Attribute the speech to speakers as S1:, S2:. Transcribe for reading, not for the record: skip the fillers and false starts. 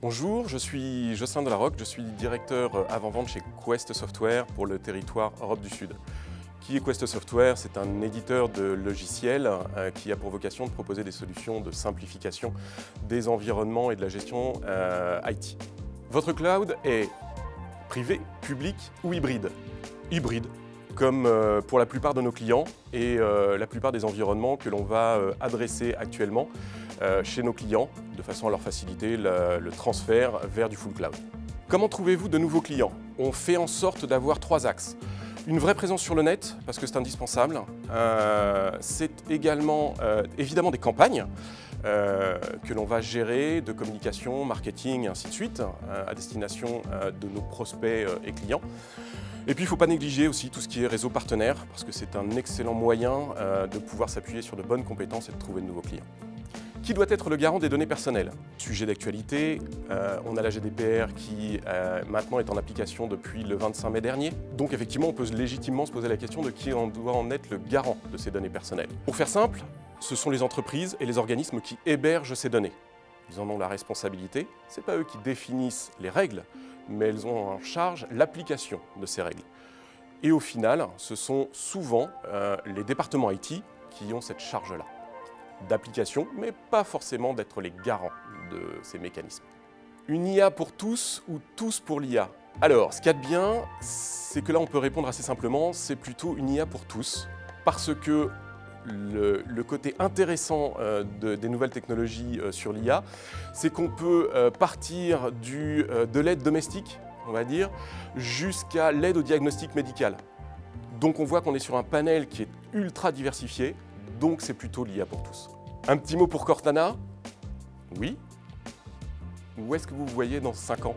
S1: Bonjour, je suis Jocelyn Delarocque, je suis directeur avant-vente chez Quest Software pour le territoire Europe du Sud. Qui est Quest Software? C'est un éditeur de logiciels qui a pour vocation de proposer des solutions de simplification des environnements et de la gestion IT. Votre cloud est privé, public ou hybride? Hybride, comme pour la plupart de nos clients et la plupart des environnements que l'on va adresser actuellement chez nos clients, de façon à leur faciliter le transfert vers du full cloud. Comment trouvez-vous de nouveaux clients? On fait en sorte d'avoir 3 axes. Une vraie présence sur le net, parce que c'est indispensable. C'est également évidemment des campagnes que l'on va gérer, de communication, marketing, et ainsi de suite, à destination de nos prospects et clients. Et puis il ne faut pas négliger aussi tout ce qui est réseau partenaire, parce que c'est un excellent moyen de pouvoir s'appuyer sur de bonnes compétences et de trouver de nouveaux clients. Qui doit être le garant des données personnelles? Sujet d'actualité, on a la GDPR qui maintenant est en application depuis le 25 mai dernier. Donc effectivement, on peut légitimement se poser la question de qui doit en être le garant de ces données personnelles. Pour faire simple, ce sont les entreprises et les organismes qui hébergent ces données. Ils en ont la responsabilité, ce n'est pas eux qui définissent les règles, mais elles ont en charge l'application de ces règles. Et au final, ce sont souvent les départements IT qui ont cette charge-là d'application, mais pas forcément d'être les garants de ces mécanismes. Une IA pour tous ou tous pour l'IA? Alors, ce qu'il y a de bien, c'est que là on peut répondre assez simplement, c'est plutôt une IA pour tous, parce que le côté intéressant des nouvelles technologies sur l'IA, c'est qu'on peut partir de l'aide domestique, on va dire, jusqu'à l'aide au diagnostic médical. Donc on voit qu'on est sur un panel qui est ultra diversifié, donc c'est plutôt l'IA pour tous. Un petit mot pour Cortana? Oui. Où est-ce que vous vous voyez dans 5 ans?